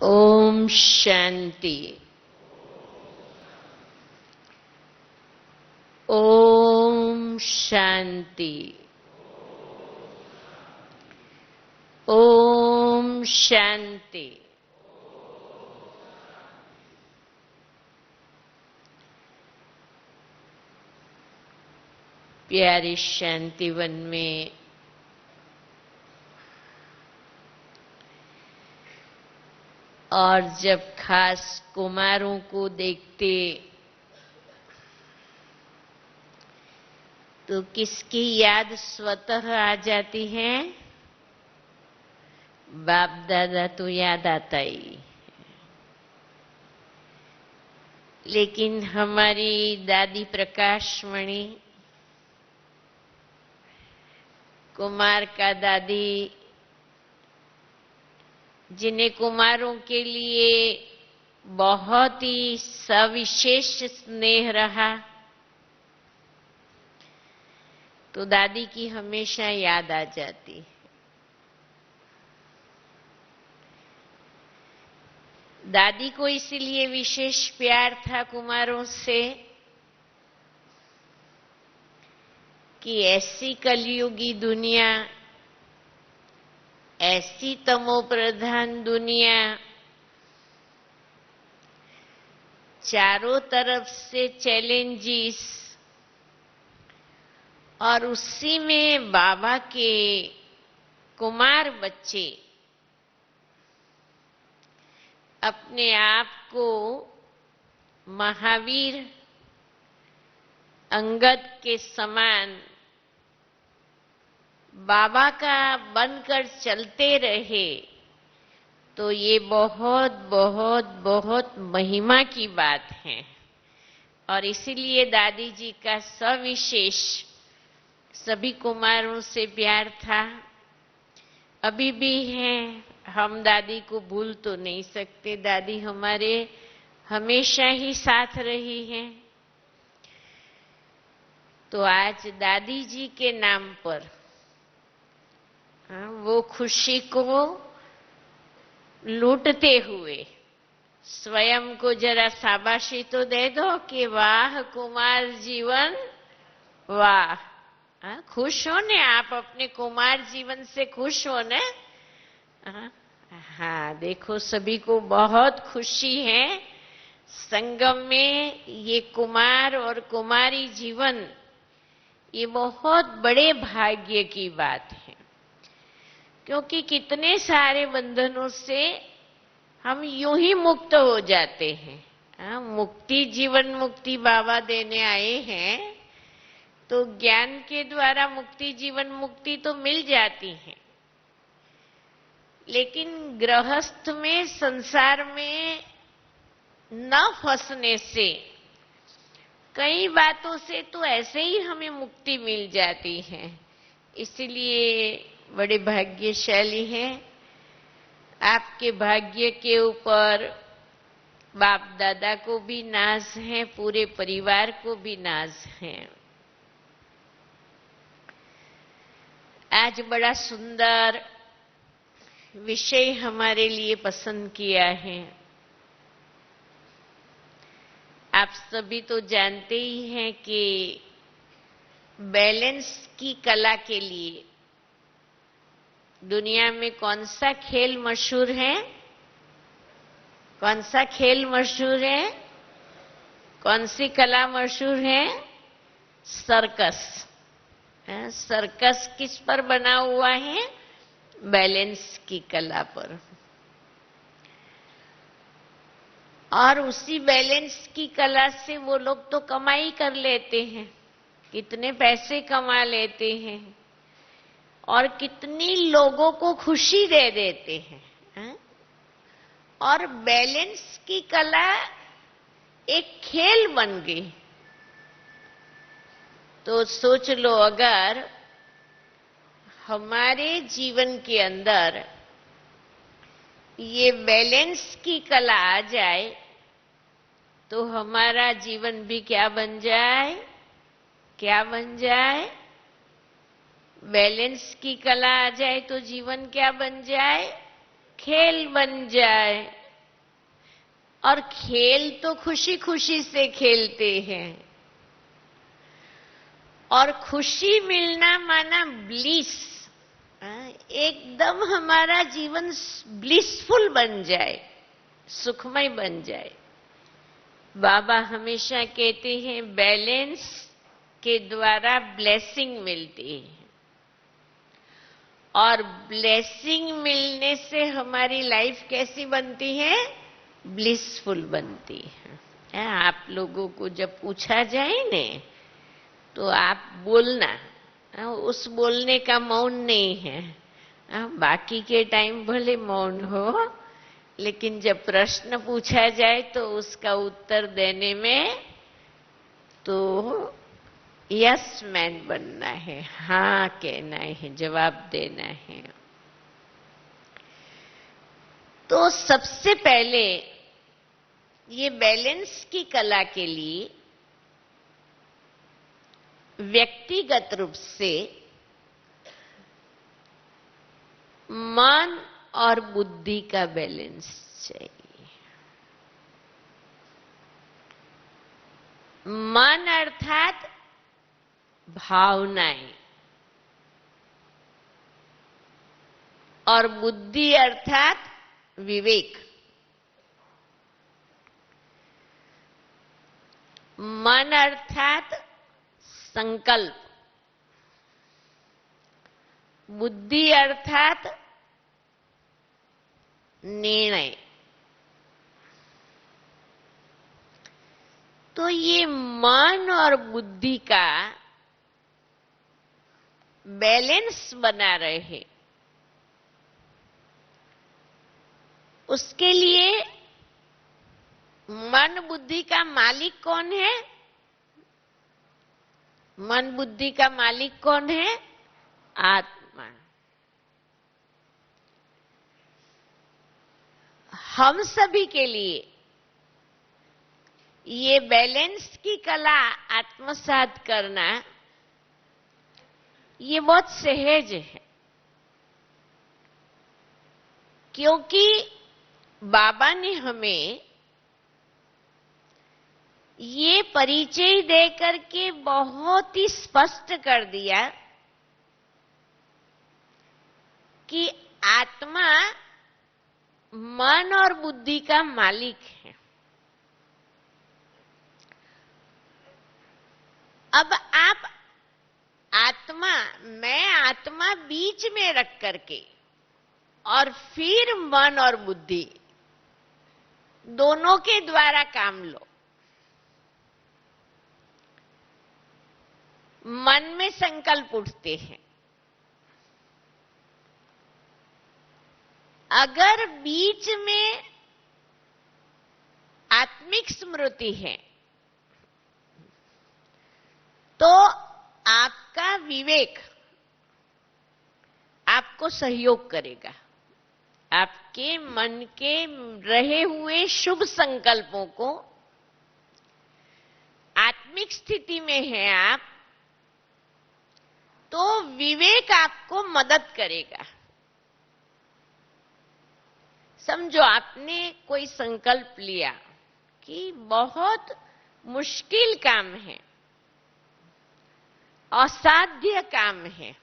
ओम शांति। ओम शांति। ओम शांति। प्यारे शांतिवन में और जब खास कुमारों को देखते तो किसकी याद स्वतः आ जाती है? बाप दादा तो याद आता ही, लेकिन हमारी दादी प्रकाशमणि, कुमार का दादी, जिन्हें कुमारों के लिए बहुत ही सविशेष स्नेह रहा, तो दादी की हमेशा याद आ जाती। दादी को इसलिए विशेष प्यार था कुमारों से कि ऐसी कलयुगी दुनिया, ऐसी तमोप्रधान दुनिया, चारों तरफ से चैलेंजेस, और उसी में बाबा के कुमार बच्चे अपने आप को महावीर अंगद के समान बाबा का बनकर चलते रहे, तो ये बहुत बहुत बहुत महिमा की बात है। और इसीलिए दादी जी का सविशेष सभी कुमारों से प्यार था, अभी भी है। हम दादी को भूल तो नहीं सकते, दादी हमारे हमेशा ही साथ रही हैं। तो आज दादी जी के नाम पर वो खुशी को लूटते हुए स्वयं को जरा शाबाशी तो दे दो कि वाह कुमार जीवन, वाह। खुश हो ने आप, अपने कुमार जीवन से खुश हो ने? हाँ, देखो सभी को बहुत खुशी है। संगम में ये कुमार और कुमारी जीवन, ये बहुत बड़े भाग्य की बात है, क्योंकि कितने सारे बंधनों से हम यूं ही मुक्त हो जाते हैं। मुक्ति, जीवन मुक्ति बाबा देने आए हैं, तो ज्ञान के द्वारा मुक्ति, जीवन मुक्ति तो मिल जाती है, लेकिन गृहस्थ में, संसार में न फंसने से कई बातों से तो ऐसे ही हमें मुक्ति मिल जाती है। इसलिए बड़े भाग्यशाली हैं। आपके भाग्य के ऊपर बाप दादा को भी नाज है, पूरे परिवार को भी नाज है। आज बड़ा सुंदर विषय हमारे लिए पसंद किया है। आप सभी तो जानते ही हैं कि बैलेंस की कला के लिए दुनिया में कौन सा खेल मशहूर है? कौन सा खेल मशहूर है? कौन सी कला मशहूर है? सर्कस। सर्कस किस पर बना हुआ है? बैलेंस की कला पर। और उसी बैलेंस की कला से वो लोग तो कमाई कर लेते हैं, कितने पैसे कमा लेते हैं और कितनी लोगों को खुशी दे देते हैं। और बैलेंस की कला एक खेल बन गई। तो सोच लो, अगर हमारे जीवन के अंदर ये बैलेंस की कला आ जाए, तो हमारा जीवन भी क्या बन जाए? क्या बन जाए? बैलेंस की कला आ जाए तो जीवन क्या बन जाए? खेल बन जाए। और खेल तो खुशी खुशी से खेलते हैं, और खुशी मिलना माना ब्लिस, एकदम हमारा जीवन ब्लिसफुल बन जाए, सुखमय बन जाए। बाबा हमेशा कहते हैं बैलेंस के द्वारा ब्लेसिंग मिलती है, और ब्लेसिंग मिलने से हमारी लाइफ कैसी बनती है? ब्लिसफुल बनती है। आप लोगों को जब पूछा जाए ने तो आप बोलना, उस बोलने का मौन नहीं है। बाकी के टाइम भले मौन हो, लेकिन जब प्रश्न पूछा जाए तो उसका उत्तर देने में तो यस मैन बनना है, हाँ कहना है, जवाब देना है। तो सबसे पहले ये बैलेंस की कला के लिए व्यक्तिगत रूप से मन और बुद्धि का बैलेंस चाहिए। मन अर्थात भावनाएं, और बुद्धि अर्थात विवेक। मन अर्थात संकल्प, बुद्धि अर्थात निर्णय। तो ये मन और बुद्धि का बैलेंस बना रहे, उसके लिए मन बुद्धि का मालिक कौन है? मन बुद्धि का मालिक कौन है? आत्मा। हम सभी के लिए ये बैलेंस की कला आत्मसात करना ये बहुत सहज है, क्योंकि बाबा ने हमें ये परिचय देकर के बहुत ही स्पष्ट कर दिया कि आत्मा मन और बुद्धि का मालिक है। अब आप आत्मा, मैं आत्मा बीच में रख करके और फिर मन और बुद्धि दोनों के द्वारा काम लो। मन में संकल्प उठते हैं, अगर बीच में आत्मिक स्मृति है तो आपका विवेक आपको सहयोग करेगा। आपके मन के रहे हुए शुभ संकल्पों को, आत्मिक स्थिति में है आप, तो विवेक आपको मदद करेगा। समझो आपने कोई संकल्प लिया कि बहुत मुश्किल काम है, असाध्य काम है,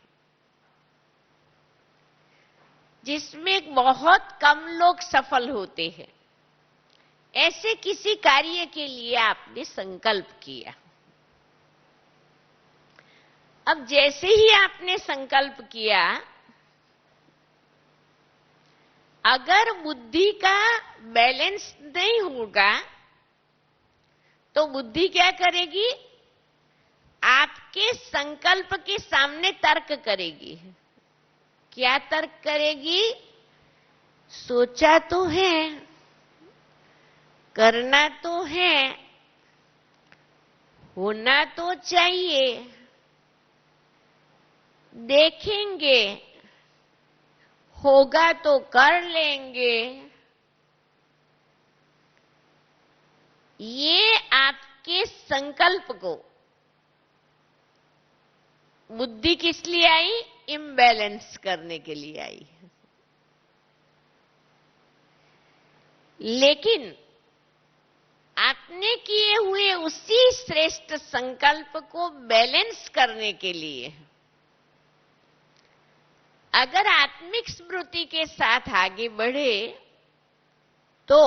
जिसमें बहुत कम लोग सफल होते हैं। ऐसे किसी कार्य के लिए आपने संकल्प किया। अब जैसे ही आपने संकल्प किया, अगर बुद्धि का बैलेंस नहीं होगा तो बुद्धि क्या करेगी? आपके संकल्प के सामने तर्क करेगी। क्या तर्क करेगी? सोचा तो है, करना तो है, होना तो चाहिए, देखेंगे, होगा तो कर लेंगे। ये आपके संकल्प को बुद्धि किस लिए आई? इम्बैलेंस करने के लिए आई। लेकिन आपने किए हुए उसी श्रेष्ठ संकल्प को बैलेंस करने के लिए अगर आत्मिक स्मृति के साथ आगे बढ़े तो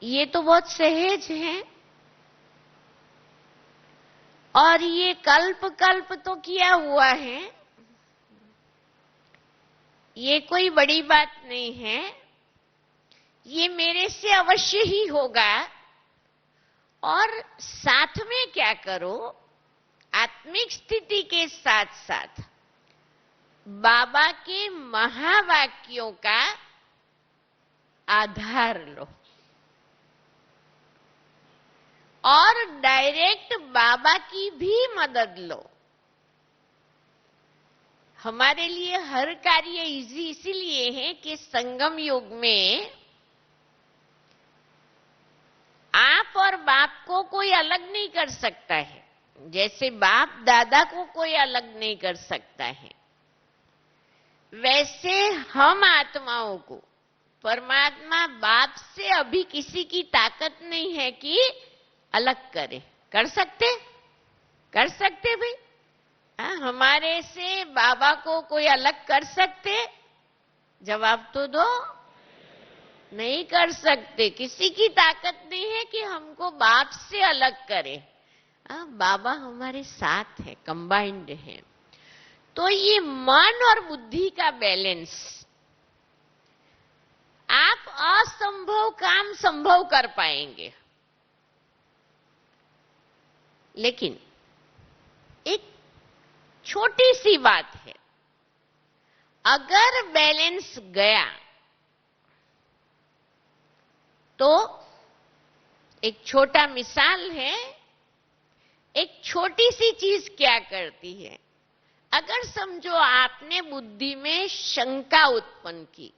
ये तो बहुत सहज है। और ये कल्प कल्प तो किया हुआ है, ये कोई बड़ी बात नहीं है, ये मेरे से अवश्य ही होगा। और साथ में क्या करो, आत्मिक स्थिति के साथ साथ बाबा के महावाक्यों का आधार लो और डायरेक्ट बाबा की भी मदद लो। हमारे लिए हर कार्य इजी इसीलिए है कि संगम युग में आप और बाप को कोई अलग नहीं कर सकता है, जैसे बाप दादा को कोई अलग नहीं कर सकता है, वैसे हम आत्माओं को परमात्मा बाप से अभी किसी की ताकत नहीं है कि अलग करे। कर सकते भाई? हमारे से बाबा को कोई अलग कर सकते? जवाब तो दो। नहीं कर सकते। किसी की ताकत नहीं है कि हमको बाप से अलग करे। बाबा हमारे साथ है, कंबाइंड है। तो ये मन और बुद्धि का बैलेंस, आप असंभव काम संभव कर पाएंगे। लेकिन एक छोटी सी बात है, अगर बैलेंस गया तो एक छोटा मिसाल है, एक छोटी सी चीज क्या करती है। अगर समझो आपने बुद्धि में शंका उत्पन्न की,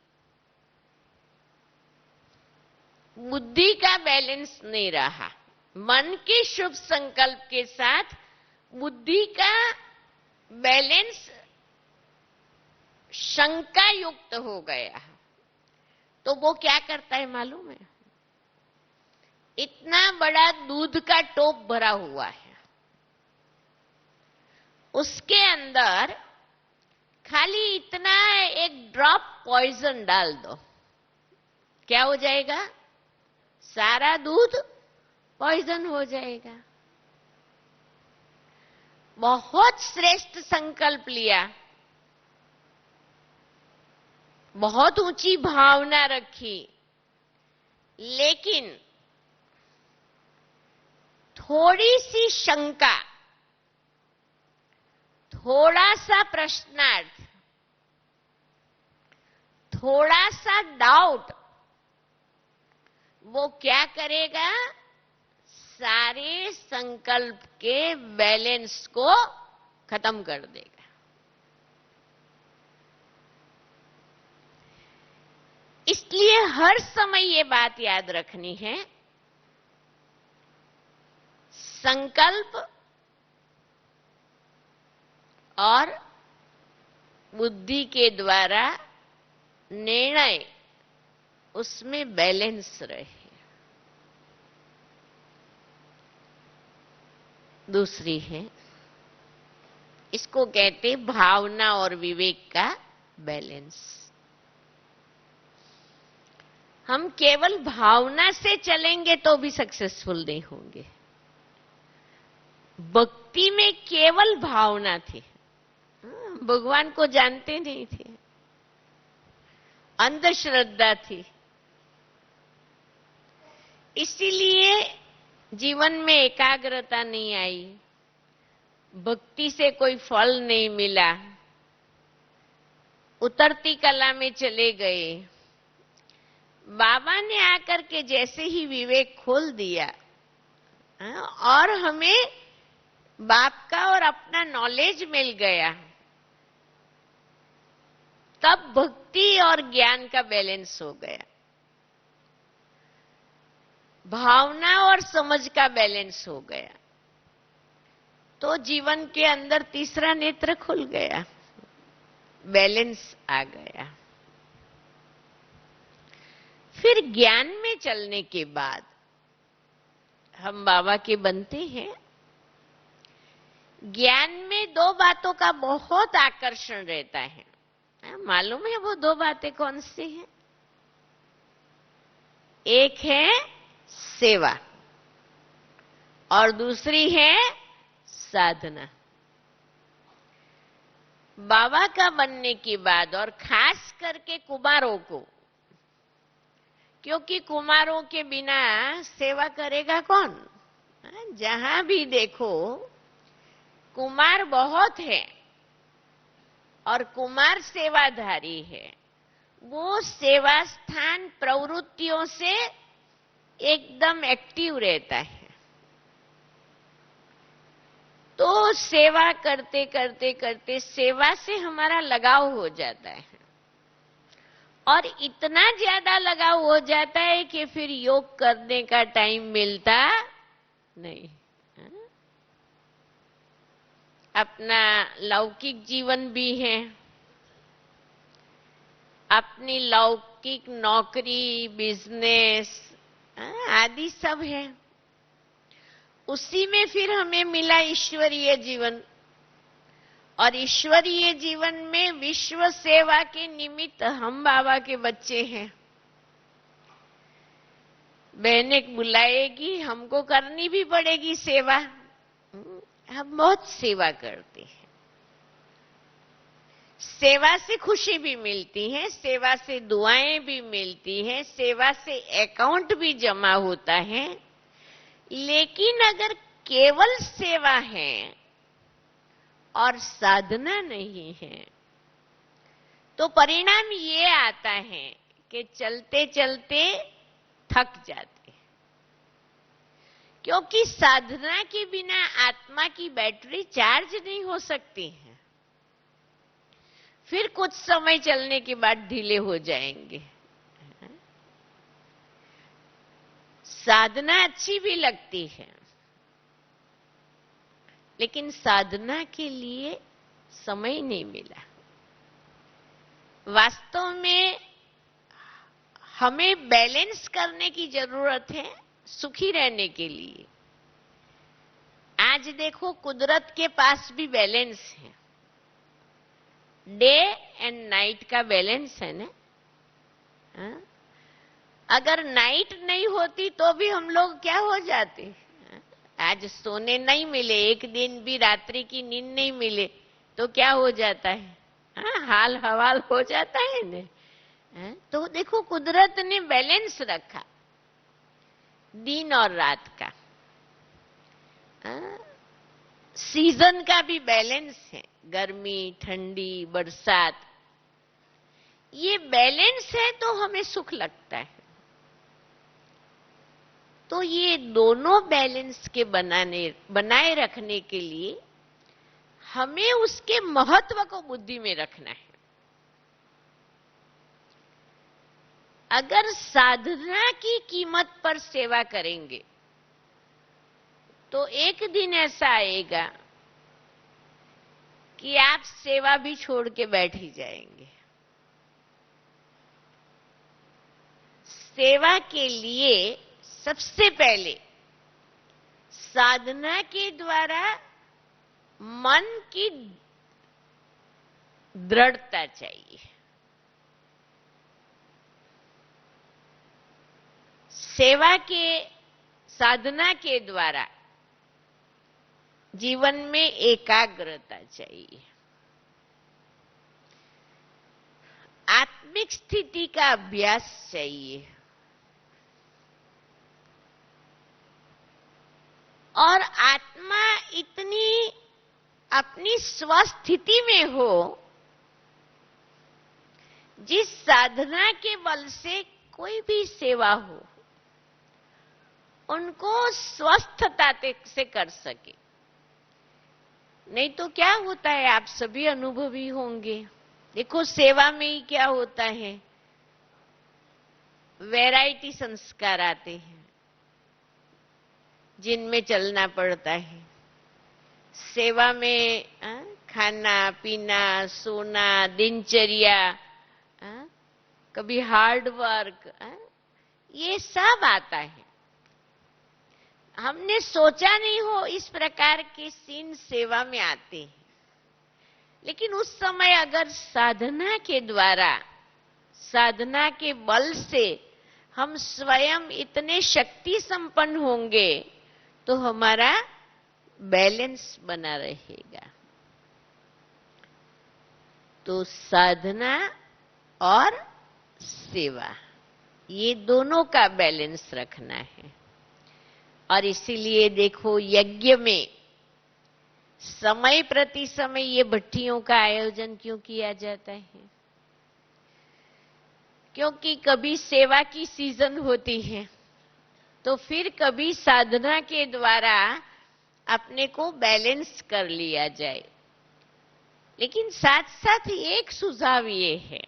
बुद्धि का बैलेंस नहीं रहा, मन के शुभ संकल्प के साथ बुद्धि का बैलेंस शंका युक्त हो गया, तो वो क्या करता है मालूम है? इतना बड़ा दूध का टोप भरा हुआ है, उसके अंदर खाली इतना एक ड्रॉप पॉइजन डाल दो, क्या हो जाएगा? सारा दूध पॉइजन हो जाएगा। बहुत श्रेष्ठ संकल्प लिया, बहुत ऊंची भावना रखी, लेकिन थोड़ी सी शंका, थोड़ा सा प्रश्नार्थ, थोड़ा सा डाउट, वो क्या करेगा? सारे संकल्प के बैलेंस को खत्म कर देगा। इसलिए हर समय ये बात याद रखनी है, संकल्प और बुद्धि के द्वारा निर्णय, उसमें बैलेंस रहे। दूसरी है, इसको कहते भावना और विवेक का बैलेंस। हम केवल भावना से चलेंगे तो भी सक्सेसफुल नहीं होंगे। भक्ति में केवल भावना थी, भगवान को जानते नहीं थे, अंधश्रद्धा थी, इसीलिए जीवन में एकाग्रता नहीं आई, भक्ति से कोई फल नहीं मिला, उतरती कला में चले गए। बाबा ने आकर के जैसे ही विवेक खोल दिया और हमें बाप का और अपना नॉलेज मिल गया, तब भक्ति और ज्ञान का बैलेंस हो गया, भावना और समझ का बैलेंस हो गया, तो जीवन के अंदर तीसरा नेत्र खुल गया, बैलेंस आ गया। फिर ज्ञान में चलने के बाद हम बाबा के बनते हैं। ज्ञान में दो बातों का बहुत आकर्षण रहता है। मालूम है वो दो बातें कौन सी हैं? एक है सेवा और दूसरी है साधना। बाबा का बनने के बाद, और खास करके कुमारों को, क्योंकि कुमारों के बिना सेवा करेगा कौन? जहां भी देखो कुमार बहुत है और कुमार सेवाधारी है। वो सेवा स्थान प्रवृत्तियों से एकदम एक्टिव रहता है। तो सेवा करते करते करते सेवा से हमारा लगाव हो जाता है, और इतना ज्यादा लगाव हो जाता है कि फिर योग करने का टाइम मिलता नहीं। अपना लौकिक जीवन भी है, अपनी लौकिक नौकरी, बिजनेस आदि सब है। उसी में फिर हमें मिला ईश्वरीय जीवन, और ईश्वरीय जीवन में विश्व सेवा के निमित्त हम बाबा के बच्चे हैं। बहनें बुलाएगी, हमको करनी भी पड़ेगी सेवा। हम बहुत सेवा करते हैं। सेवा से खुशी भी मिलती है, सेवा से दुआएं भी मिलती हैं, सेवा से अकाउंट भी जमा होता है। लेकिन अगर केवल सेवा है और साधना नहीं है, तो परिणाम ये आता है कि चलते चलते थक जाते हैं। क्योंकि साधना के बिना आत्मा की बैटरी चार्ज नहीं हो सकती है। फिर कुछ समय चलने के बाद ढीले हो जाएंगे। साधना अच्छी भी लगती है, लेकिन साधना के लिए समय नहीं मिला। वास्तव में हमें बैलेंस करने की जरूरत है सुखी रहने के लिए। आज देखो कुदरत के पास भी बैलेंस है, डे एंड नाइट का बैलेंस है ना। अगर नाइट नहीं होती तो भी हम लोग क्या हो जाते? आज सोने नहीं मिले, एक दिन भी रात्रि की नींद नहीं मिले तो क्या हो जाता है? हाल हवाल हो जाता है ना। तो देखो कुदरत ने बैलेंस रखा दिन और रात का। सीजन का भी बैलेंस है, गर्मी, ठंडी, बरसात। ये बैलेंस है तो हमें सुख लगता है। तो ये दोनों बैलेंस के बनाए रखने के लिए हमें उसके महत्व को बुद्धि में रखना है। अगर साधना की कीमत पर सेवा करेंगे तो एक दिन ऐसा आएगा कि आप सेवा भी छोड़ के बैठ ही जाएंगे। सेवा के लिए सबसे पहले साधना के द्वारा मन की दृढ़ता चाहिए। सेवा के, साधना के द्वारा जीवन में एकाग्रता चाहिए। आत्मिक स्थिति का अभ्यास चाहिए, और आत्मा इतनी अपनी स्वस्थिति में हो जिस साधना के बल से कोई भी सेवा हो उनको स्वस्थता से कर सके। नहीं तो क्या होता है, आप सभी अनुभवी होंगे। देखो सेवा में ही क्या होता है, वैरायटी संस्कार आते हैं जिनमें चलना पड़ता है। सेवा में खाना पीना, सोना, दिनचर्या, कभी हार्ड वर्क, ये सब आता है। हमने सोचा नहीं हो इस प्रकार के सीन सेवा में आते हैं, लेकिन उस समय अगर साधना के द्वारा, साधना के बल से हम स्वयं इतने शक्ति संपन्न होंगे तो हमारा बैलेंस बना रहेगा। तो साधना और सेवा, ये दोनों का बैलेंस रखना है। और इसीलिए देखो, यज्ञ में समय प्रति समय ये भट्टियों का आयोजन क्यों किया जाता है? क्योंकि कभी सेवा की सीजन होती है, तो फिर कभी साधना के द्वारा अपने को बैलेंस कर लिया जाए। लेकिन साथ साथ एक सुझाव ये है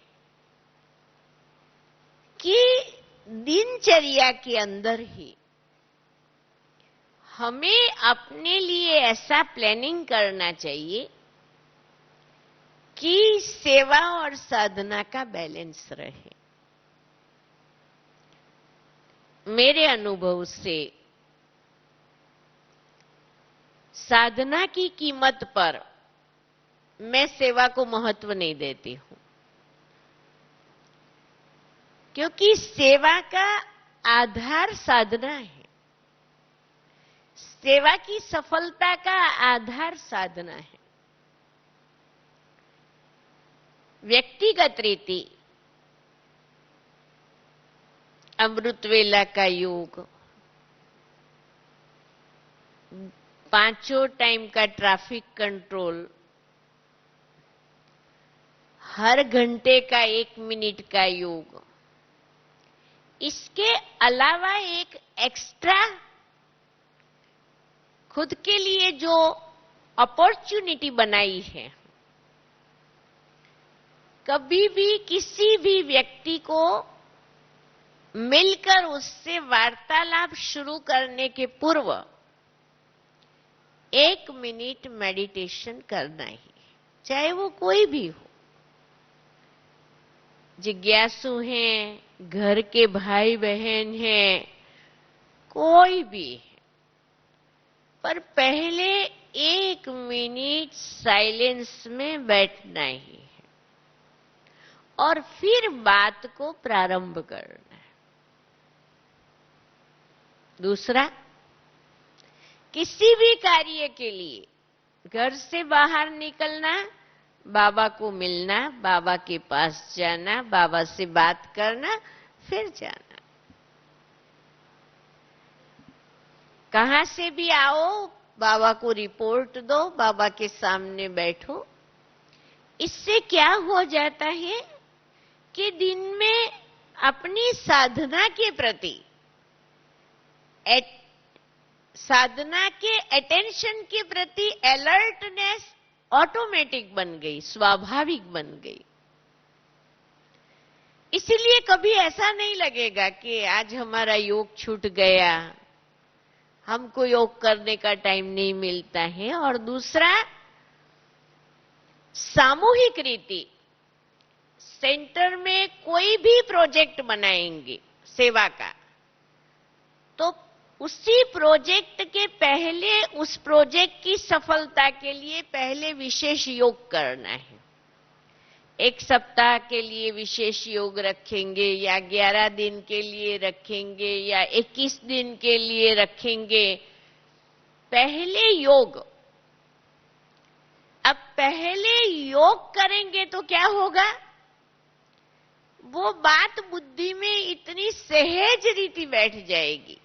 कि दिनचर्या के अंदर ही हमें अपने लिए ऐसा प्लानिंग करना चाहिए कि सेवा और साधना का बैलेंस रहे। मेरे अनुभव से साधना की कीमत पर मैं सेवा को महत्व नहीं देती हूं, क्योंकि सेवा का आधार साधना है। सेवा की सफलता का आधार साधना है। व्यक्तिगत रीति, अमृत वेला का योग, 5 टाइम का ट्रैफिक कंट्रोल, हर घंटे का 1 मिनट का योग, इसके अलावा एक एक्स्ट्रा खुद के लिए जो अपॉर्चुनिटी बनाई है, कभी भी किसी भी व्यक्ति को मिलकर उससे वार्तालाप शुरू करने के पूर्व 1 मिनट मेडिटेशन करना ही, चाहे वो कोई भी हो। जिज्ञासु हैं, घर के भाई बहन हैं, कोई भी है, पर पहले 1 मिनट साइलेंस में बैठना ही है और फिर बात को प्रारंभ करना है। दूसरा, किसी भी कार्य के लिए घर से बाहर निकलना, बाबा को मिलना, बाबा के पास जाना, बाबा से बात करना, फिर जाना। कहां से भी आओ, बाबा को रिपोर्ट दो, बाबा के सामने बैठो। इससे क्या हो जाता है कि दिन में अपनी साधना के प्रति, साधना के अटेंशन के प्रति अलर्टनेस ऑटोमेटिक बन गई, स्वाभाविक बन गई। इसीलिए कभी ऐसा नहीं लगेगा कि आज हमारा योग छूट गया, हमको योग करने का टाइम नहीं मिलता है। और दूसरा, सामूहिक रीति, सेंटर में कोई भी प्रोजेक्ट बनाएंगे सेवा का, तो उसी प्रोजेक्ट के पहले, उस प्रोजेक्ट की सफलता के लिए पहले विशेष योग करना है। 1 सप्ताह के लिए विशेष योग रखेंगे, या 11 दिन के लिए रखेंगे, या 21 दिन के लिए रखेंगे। पहले योग। अब पहले योग करेंगे तो क्या होगा? वो बात बुद्धि में इतनी सहज रीति बैठ जाएगी,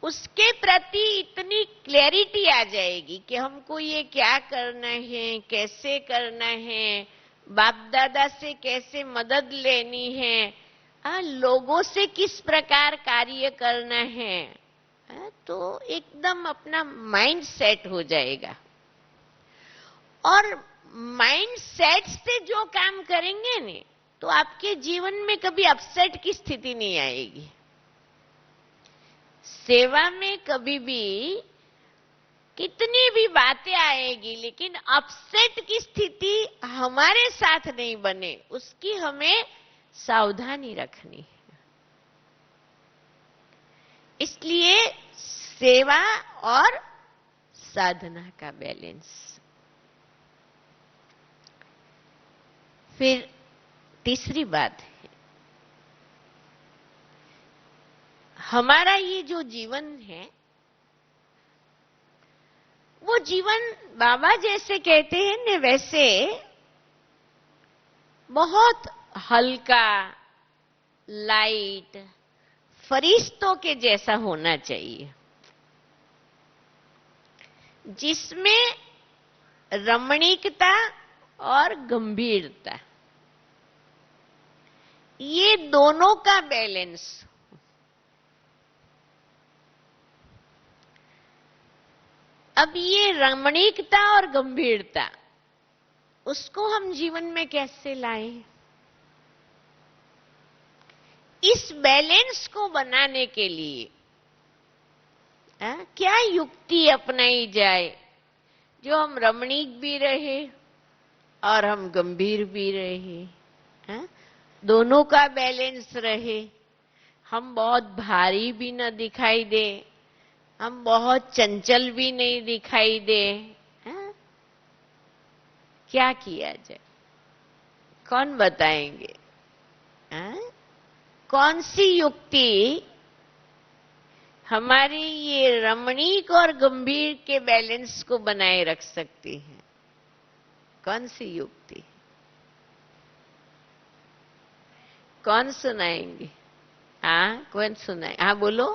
उसके प्रति इतनी क्लैरिटी आ जाएगी कि हमको ये क्या करना है, कैसे करना है, बाप दादा से कैसे मदद लेनी है, लोगों से किस प्रकार कार्य करना है। तो एकदम अपना माइंड सेट हो जाएगा। और माइंड सेट से जो काम करेंगे ने, तो आपके जीवन में कभी अपसेट की स्थिति नहीं आएगी। सेवा में कभी भी कितनी भी बातें आएगी, लेकिन अपसेट की स्थिति हमारे साथ नहीं बने, उसकी हमें सावधानी रखनी है। इसलिए सेवा और साधना का बैलेंस। फिर तीसरी बात है, हमारा ये जो जीवन है, वो जीवन बाबा जैसे कहते हैं न, वैसे बहुत हल्का, लाइट, फरिश्तों के जैसा होना चाहिए, जिसमें रमणीकता और गंभीरता, ये दोनों का बैलेंस। अब ये रमणीकता और गंभीरता, उसको हम जीवन में कैसे लाएं? इस बैलेंस को बनाने के लिए क्या युक्ति अपनाई जाए जो हम रमणीक भी रहे और हम गंभीर भी रहे, दोनों का बैलेंस रहे, हम बहुत भारी भी न दिखाई दे, हम बहुत चंचल भी नहीं दिखाई दे। क्या किया जाए? कौन बताएंगे? कौन सी युक्ति हमारी ये रमणीक और गंभीर के बैलेंस को बनाए रख सकती है? कौन सी युक्ति? कौन सुनाएंगे? कौन सुनाए? बोलो।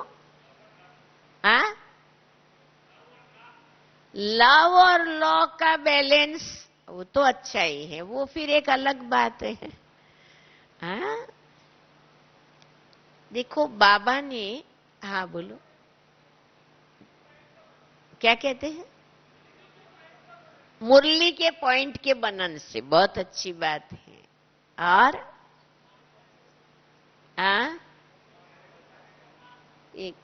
लव और लॉ का बैलेंस, वो तो अच्छा ही है, वो फिर एक अलग बात है। देखो बाबा ने, बोलो, क्या कहते हैं? मुरली के पॉइंट के बनन से, बहुत अच्छी बात है। और एक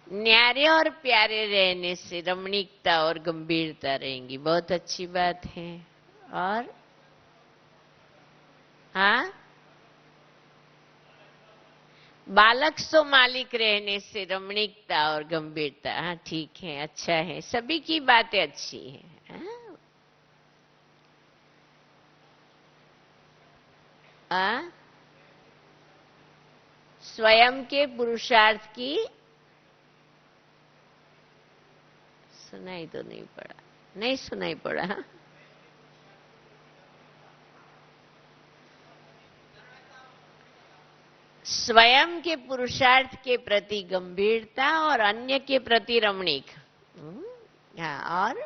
न्यारे और प्यारे रहने से रमणीकता और गंभीरता रहेंगी, बहुत अच्छी बात है। और बालक सो मालिक रहने से रमणीकता और गंभीरता, ठीक है, अच्छा है, सभी की बातें अच्छी है। स्वयं के पुरुषार्थ की, सुनाई तो नहीं पड़ा, नहीं सुनाई पड़ा। स्वयं के पुरुषार्थ के प्रति गंभीरता और अन्य के प्रति रमणीक। और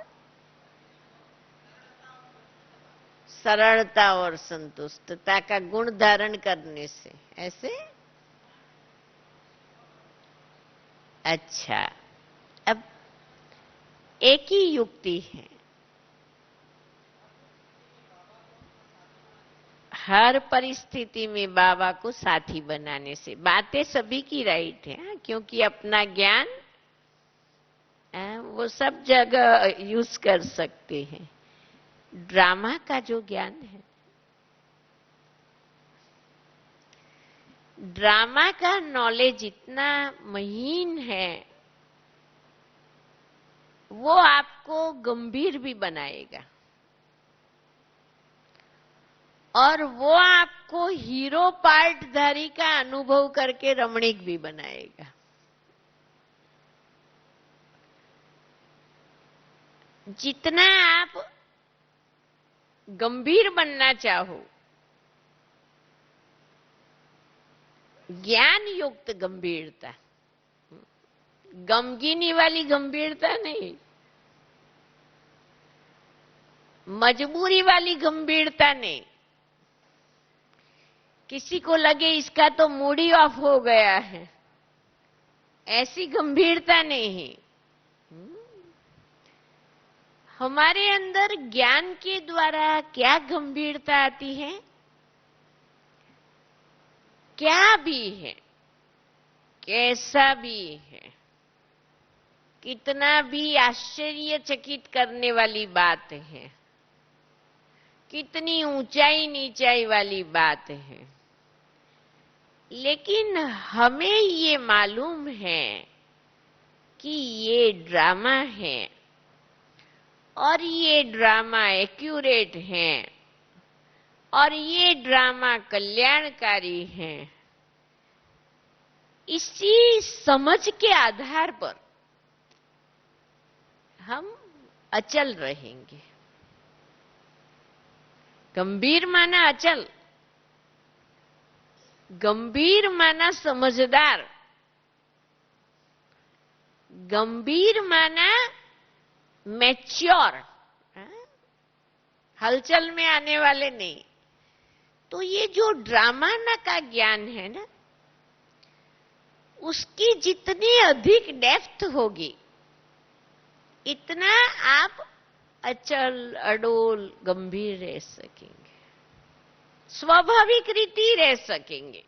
सरलता और संतुष्टता का गुण धारण करने से, ऐसे। अच्छा, अब एक ही युक्ति है, हर परिस्थिति में बाबा को साथी बनाने से। बातें सभी की राइट है, क्योंकि अपना ज्ञान वो सब जगह यूज कर सकते हैं। ड्रामा का जो ज्ञान है, ड्रामा का नॉलेज इतना महीन है, वो आपको गंभीर भी बनाएगा और वो आपको हीरो पार्टधारी का अनुभव करके रमणीक भी बनाएगा। जितना आप गंभीर बनना चाहो, ज्ञान युक्त गंभीरता, गमगीनी वाली गंभीरता नहीं, मजबूरी वाली गंभीरता नहीं, किसी को लगे इसका तो मूड ही ऑफ हो गया है, ऐसी गंभीरता नहीं। हमारे अंदर ज्ञान के द्वारा क्या गंभीरता आती है? क्या भी है, कैसा भी है, कितना भी आश्चर्यचकित करने वाली बात है, कितनी ऊंचाई नीचाई वाली बात है, लेकिन हमें ये मालूम है कि ये ड्रामा है और ये ड्रामा एक्यूरेट है और ये ड्रामा कल्याणकारी है। इसी समझ के आधार पर हम अचल रहेंगे। गंभीर माना अचल, गंभीर माना समझदार, गंभीर माना मैच्योर, हलचल में आने वाले नहीं। तो ये जो ड्रामा ना का ज्ञान है ना, उसकी जितनी अधिक डेप्थ होगी इतना आप अचल अडोल गंभीर रह सकेंगे, स्वाभाविक रीति रह सकेंगे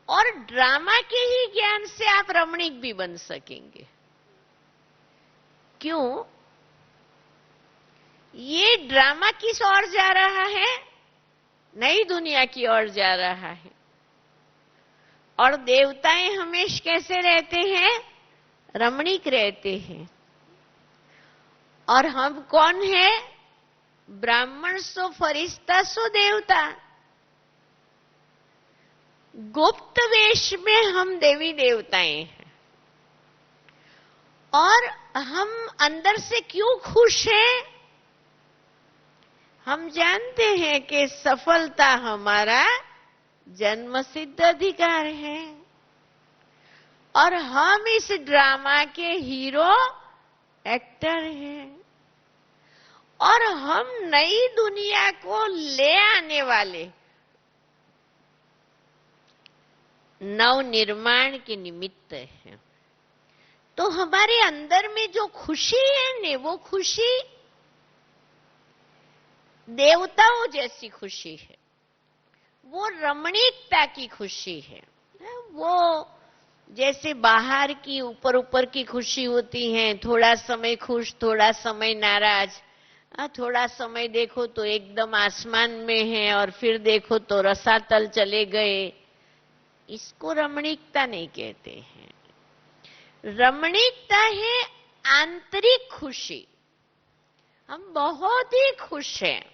और ड्रामा के ही ज्ञान से आप रमणीक भी बन सकेंगे। क्यों? ये ड्रामा किस ओर जा रहा है? नई दुनिया की ओर जा रहा है। और देवताएं हमेशा कैसे रहते हैं? रमणीक रहते हैं। और हम कौन है? ब्राह्मण सो फरिश्ता सो देवता। गुप्त वेश में हम देवी देवताएं हैं। और हम अंदर से क्यों खुश हैं? हम जानते हैं कि सफलता हमारा जन्मसिद्ध अधिकार है और हम इस ड्रामा के हीरो एक्टर हैं और हम नई दुनिया को ले आने वाले नव निर्माण के निमित्त हैं। तो हमारे अंदर में जो खुशी है ने, वो खुशी देवताओं जैसी खुशी है, वो रमणीकता की खुशी है। वो जैसे बाहर की ऊपर ऊपर की खुशी होती है, थोड़ा समय खुश, थोड़ा समय नाराज, थोड़ा समय देखो तो एकदम आसमान में है और फिर देखो तो रसातल चले गए। इसको रमणीकता नहीं कहते हैं। रमणीकता है आंतरिक खुशी। हम बहुत ही खुश हैं,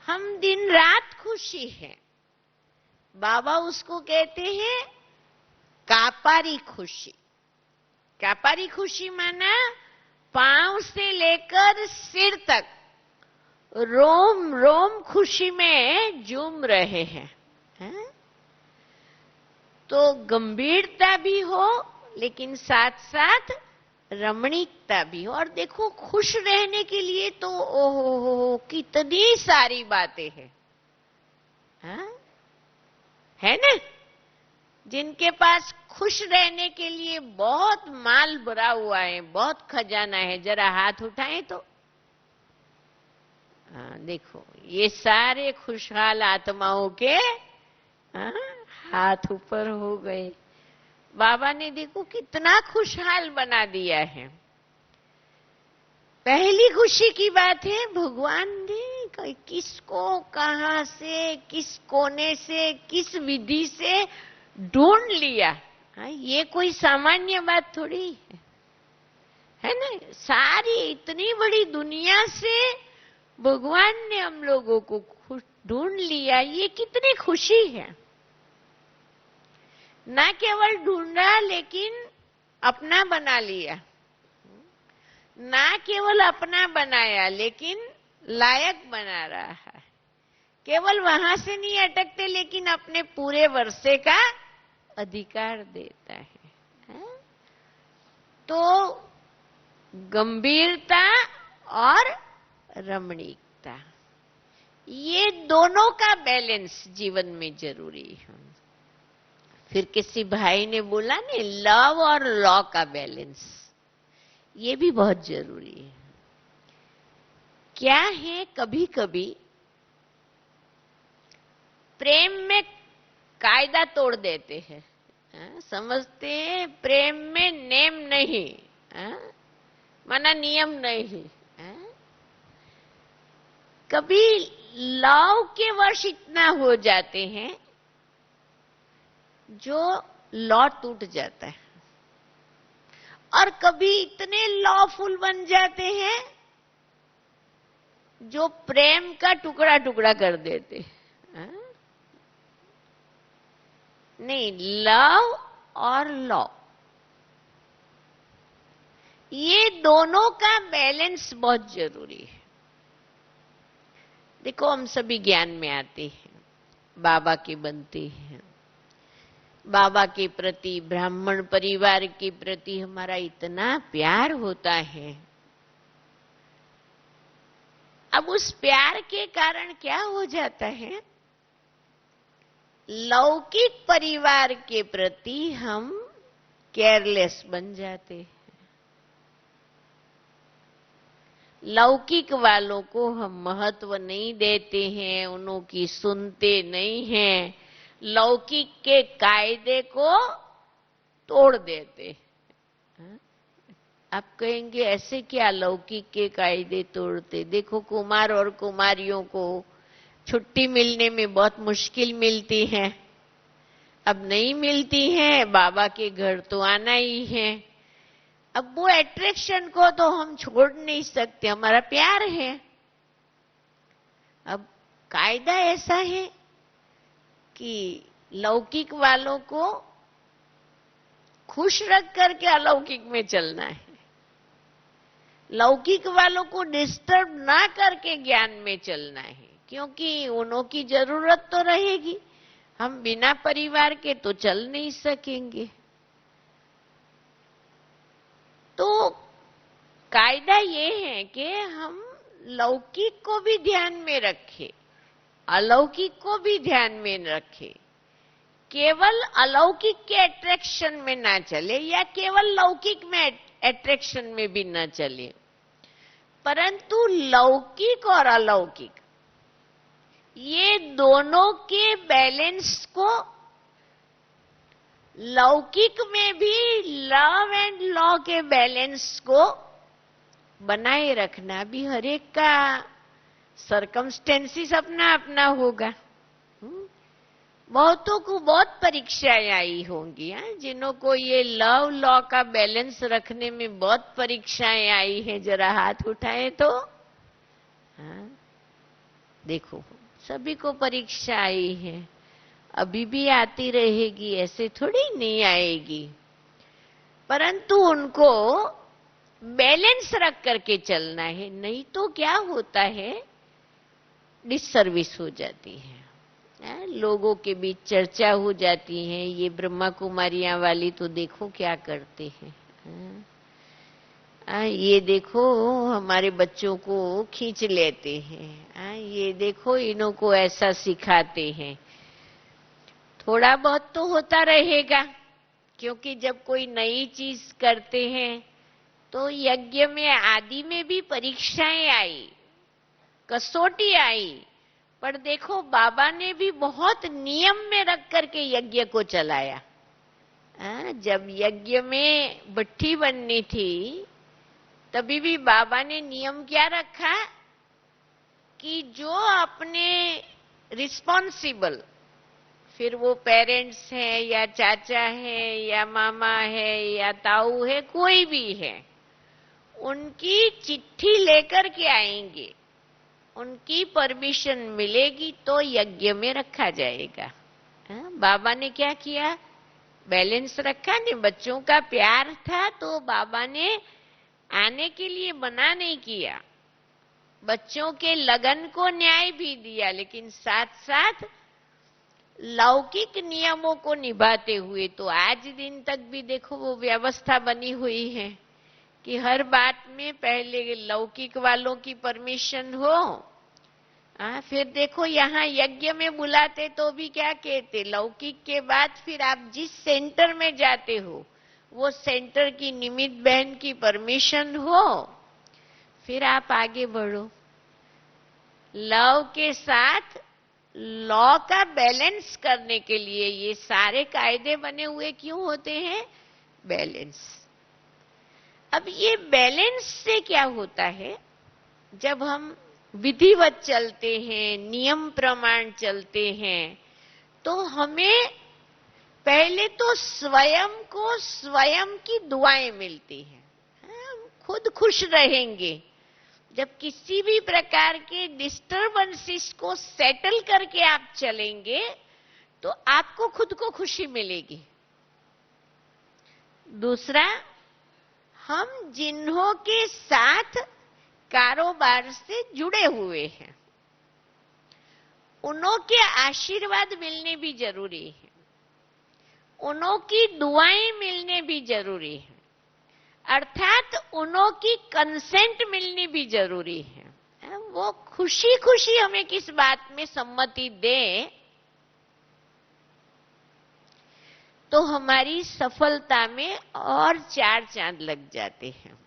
हम दिन रात खुशी हैं। बाबा उसको कहते हैं कापारी खुशी। कापारी खुशी माना पांव से लेकर सिर तक रोम रोम खुशी में झूम रहे हैं। तो गंभीरता भी हो लेकिन साथ साथ रमणीकता भी हो। और देखो, खुश रहने के लिए तो ओहो कितनी सारी बातें हैं, है ना? जिनके पास खुश रहने के लिए बहुत माल भरा हुआ है, बहुत खजाना है, जरा हाथ उठाएं तो देखो ये सारे खुशहाल आत्माओं के हाथ ऊपर हो गए। बाबा ने देखो कितना खुशहाल बना दिया है। पहली खुशी की बात है, भगवान ने किसको कहां से, किस कोने से, किस विधि से ढूंढ लिया। ये कोई सामान्य बात थोड़ी है ना? सारी इतनी बड़ी दुनिया से भगवान ने हम लोगों को ढूंढ लिया, ये कितनी खुशी है। ना केवल ढूंढा लेकिन अपना बना लिया, ना केवल अपना बनाया लेकिन लायक बना रहा है। केवल वहां से नहीं अटकते लेकिन अपने पूरे वर्षे का अधिकार देता है। तो गंभीरता और रमणीकता, ये दोनों का बैलेंस जीवन में जरूरी है। फिर किसी भाई ने बोला ने, लव और लॉ का बैलेंस, ये भी बहुत जरूरी है। क्या है, कभी कभी प्रेम में कायदा तोड़ देते हैं। समझते हैं प्रेम में नेम नहीं, माना नियम नहीं। कभी लव के वश इतना हो जाते हैं जो लॉ टूट जाता है, और कभी इतने लॉफुल बन जाते हैं जो प्रेम का टुकड़ा टुकड़ा कर देते हैं। नहीं, लव और लॉ, ये दोनों का बैलेंस बहुत जरूरी है। देखो, हम सभी ज्ञान में आते हैं, बाबा के बनते हैं, बाबा के प्रति, ब्राह्मण परिवार के प्रति हमारा इतना प्यार होता है। अब उस प्यार के कारण क्या हो जाता है, लौकिक परिवार के प्रति हम केयरलेस बन जाते हैं। लौकिक वालों को हम महत्व नहीं देते हैं, उनकी सुनते नहीं हैं, लौकिक के कायदे को तोड़ देते हैं। आप कहेंगे ऐसे क्या लौकिक के कायदे तोड़ते? देखो, कुमार और कुमारियों को छुट्टी मिलने में बहुत मुश्किल मिलती है। अब नहीं मिलती है, बाबा के घर तो आना ही है। अब वो अट्रैक्शन को तो हम छोड़ नहीं सकते, हमारा प्यार है। अब कायदा ऐसा है कि लौकिक वालों को खुश रख करके अलौकिक में चलना है, लौकिक वालों को डिस्टर्ब ना करके ज्ञान में चलना है, क्योंकि उन्हों की जरूरत तो रहेगी। हम बिना परिवार के तो चल नहीं सकेंगे। तो कायदा ये है कि हम लौकिक को भी ध्यान में रखें, अलौकिक को भी ध्यान में रखें। केवल अलौकिक के अट्रैक्शन में ना चले या केवल लौकिक में अट्रैक्शन में भी ना चले, परंतु लौकिक और अलौकिक ये दोनों के बैलेंस को, लौकिक में भी लव एंड लॉ के बैलेंस को बनाए रखना भी हर एक का सरकमस्टेंसेस अपना अपना होगा। बहुतों को बहुत परीक्षाएं आई होंगी, जिन्हों को ये लव लॉ का बैलेंस रखने में बहुत परीक्षाएं आई है, जरा हाथ उठाए तो। देखो, सभी को परीक्षा आई है, अभी भी आती रहेगी, ऐसे थोड़ी नहीं आएगी, परंतु उनको बैलेंस रख करके चलना है। नहीं तो क्या होता है, डिससर्विस हो जाती है, लोगों के बीच चर्चा हो जाती है। ये ब्रह्मा कुमारियां वाली तो देखो क्या करते हैं, ये देखो हमारे बच्चों को खींच लेते हैं, ये देखो इन्हों को ऐसा सिखाते हैं। थोड़ा बहुत तो होता रहेगा, क्योंकि जब कोई नई चीज करते हैं तो यज्ञ में आदि में भी परीक्षाएं आई, कसौटी आई, पर देखो बाबा ने भी बहुत नियम में रख करके यज्ञ को चलाया। जब यज्ञ में भट्ठी बननी थी तभी भी बाबा ने नियम क्या रखा कि जो अपने रिस्पॉन्सिबल, फिर वो पेरेंट्स हैं या चाचा है या मामा है या ताऊ है, कोई भी है, उनकी चिट्ठी लेकर के आएंगे, उनकी परमिशन मिलेगी तो यज्ञ में रखा जाएगा। बाबा ने क्या किया, बैलेंस रखा। नहीं, बच्चों का प्यार था तो बाबा ने आने के लिए मना नहीं किया, बच्चों के लगन को न्याय भी दिया, लेकिन साथ साथ लौकिक नियमों को निभाते हुए। तो आज दिन तक भी देखो वो व्यवस्था बनी हुई है कि हर बात में पहले लौकिक वालों की परमिशन हो। फिर देखो यहाँ यज्ञ में बुलाते तो भी क्या कहते, लौकिक के बाद फिर आप जिस सेंटर में जाते हो वो सेंटर की निमित्त बहन की परमिशन हो, फिर आप आगे बढ़ो। लव के साथ लॉ का बैलेंस करने के लिए ये सारे कायदे बने हुए क्यों होते हैं, बैलेंस। अब ये बैलेंस से क्या होता है, जब हम विधिवत चलते हैं, नियम प्रमाण चलते हैं, तो हमें पहले तो स्वयं को स्वयं की दुआएं मिलती हैं। हम खुद खुश रहेंगे जब किसी भी प्रकार के डिस्टर्बेंसेस को सेटल करके आप चलेंगे, तो आपको खुद को खुशी मिलेगी। दूसरा, हम जिन्हों के साथ कारोबार से जुड़े हुए हैं, उन्हों के आशीर्वाद मिलने भी जरूरी है, उन्हों की दुआएं मिलने भी जरूरी है, अर्थात उन्हों की कंसेंट मिलनी भी जरूरी है। वो खुशी खुशी हमें किस बात में सम्मति दे, तो हमारी सफलता में और 4 चांद लग जाते हैं।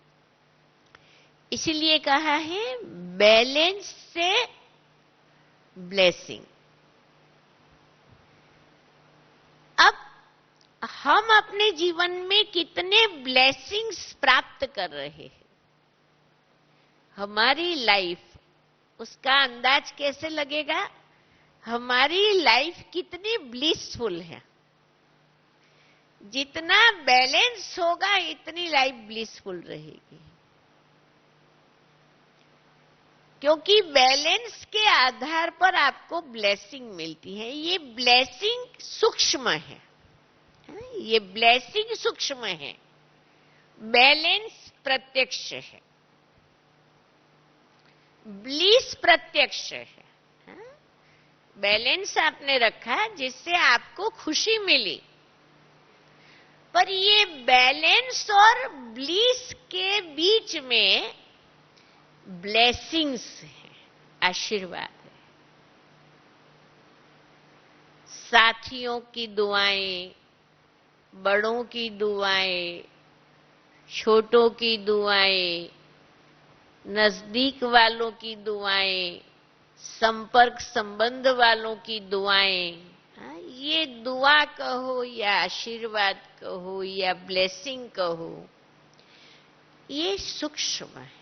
इसलिए कहा है बैलेंस से ब्लेसिंग। अब हम अपने जीवन में कितने ब्लेसिंग्स प्राप्त कर रहे हैं, हमारी लाइफ, उसका अंदाज कैसे लगेगा? हमारी लाइफ कितनी ब्लिसफुल है। जितना बैलेंस होगा, इतनी लाइफ ब्लिसफुल रहेगी, क्योंकि बैलेंस के आधार पर आपको ब्लेसिंग मिलती है। ये ब्लेसिंग सूक्ष्म है, ये ब्लेसिंग सूक्ष्म है, बैलेंस प्रत्यक्ष है, ब्लिस प्रत्यक्ष है। बैलेंस आपने रखा जिससे आपको खुशी मिली, पर ये बैलेंस और ब्लिस के बीच में ब्लेसिंग्स है, आशीर्वाद है। साथियों की दुआएं, बड़ों की दुआएं, छोटों की दुआएं, नजदीक वालों की दुआएं, संपर्क संबंध वालों की दुआएं, ये दुआ कहो या आशीर्वाद कहो या ब्लेसिंग कहो, ये सूक्ष्म है।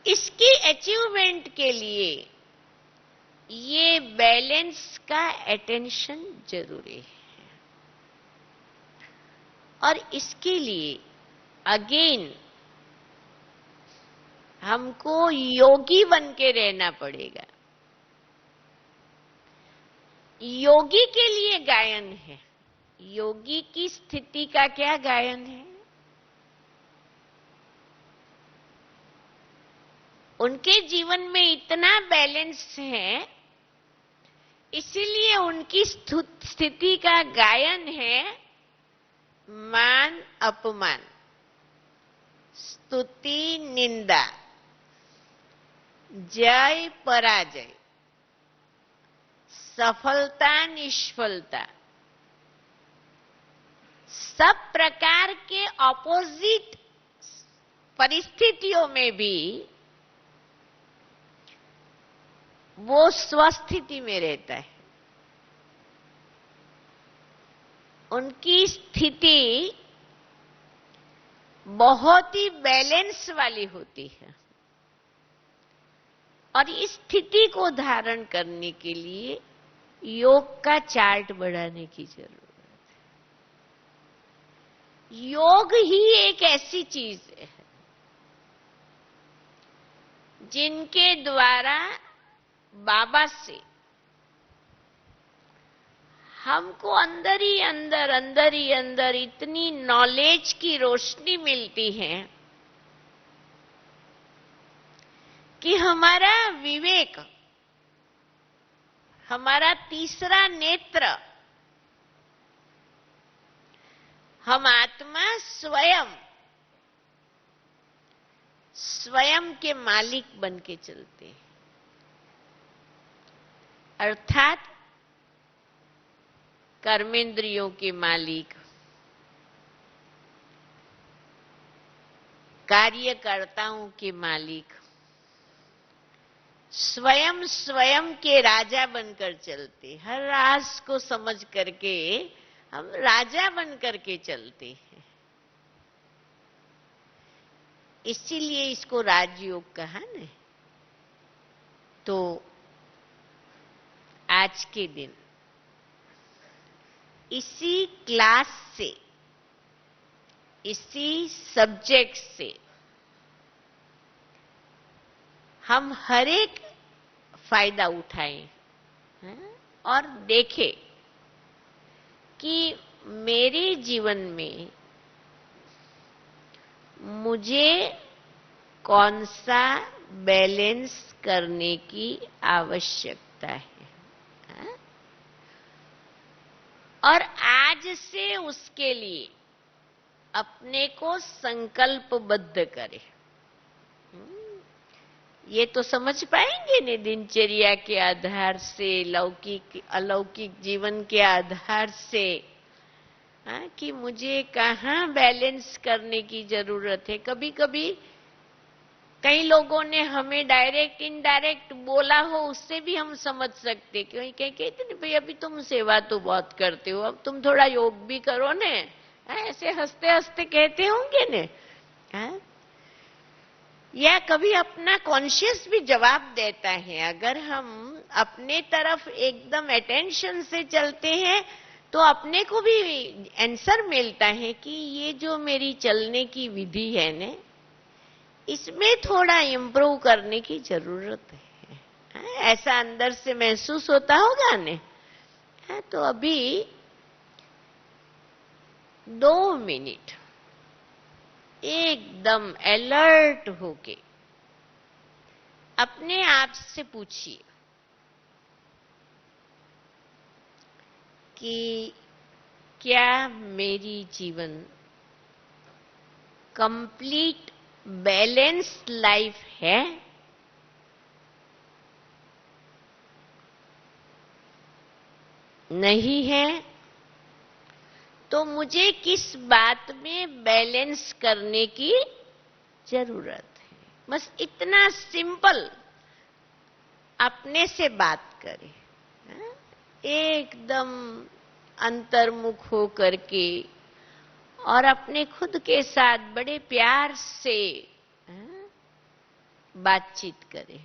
इसकी अचीवमेंट के लिए ये बैलेंस का अटेंशन जरूरी है, और इसके लिए अगेन हमको योगी बन के रहना पड़ेगा। योगी के लिए गायन है। योगी की स्थिति का क्या गायन है? उनके जीवन में इतना बैलेंस है, इसीलिए उनकी स्थिति का गायन है मान अपमान, स्तुति निंदा, जय पराजय, सफलता निष्फलता, सब प्रकार के ऑपोजिट परिस्थितियों में भी वो स्वस्थिति में रहता है। उनकी स्थिति बहुत ही बैलेंस वाली होती है, और इस स्थिति को धारण करने के लिए योग का चार्ट बढ़ाने की जरूरत है। योग ही एक ऐसी चीज है जिनके द्वारा बाबा से हमको अंदर ही अंदर इतनी नॉलेज की रोशनी मिलती है कि हमारा विवेक, हमारा तीसरा नेत्र, हम आत्मा स्वयं के मालिक बन के चलते हैं। अर्थात कर्मेंद्रियों के मालिक, कार्यकर्ताओं के मालिक, स्वयं के राजा बनकर चलते। हर राज को समझ करके हम राजा बनकर के चलते हैं। इसीलिए इसको राजयोग कहा न। तो आज के दिन इसी क्लास से, इसी सब्जेक्ट से हम हर एक फायदा उठाएं और देखें कि मेरे जीवन में मुझे कौन सा बैलेंस करने की आवश्यकता है, और आज से उसके लिए अपने को संकल्पबद्ध करें। ये तो समझ पाएंगे ने दिनचर्या के आधार से, लौकिक अलौकिक जीवन के आधार से, कि मुझे कहाँ बैलेंस करने की जरूरत है। कभी कभी कई लोगों ने हमें डायरेक्ट इनडायरेक्ट बोला हो, उससे भी हम समझ सकते। क्यों कहते नहीं भाई अभी तुम सेवा तो बहुत करते हो, अब तुम थोड़ा योग भी करो ने, ऐसे हंसते हंसते कहते होंगे ने। या कभी अपना कॉन्शियस भी जवाब देता है। अगर हम अपने तरफ एकदम अटेंशन से चलते हैं तो अपने को भी आंसर मिलता है कि ये जो मेरी चलने की विधि है ने, इसमें थोड़ा इम्प्रूव करने की जरूरत है। ऐसा अंदर से महसूस होता होगा ने। तो अभी 2 मिनट एकदम अलर्ट होके अपने आप से पूछिए कि क्या मेरी जीवन कंप्लीट बैलेंस्ड लाइफ है? नहीं है तो मुझे किस बात में बैलेंस करने की जरूरत है? बस इतना सिंपल अपने से बात करें, एकदम अंतर्मुख हो करके, और अपने खुद के साथ बड़े प्यार से बातचीत करें।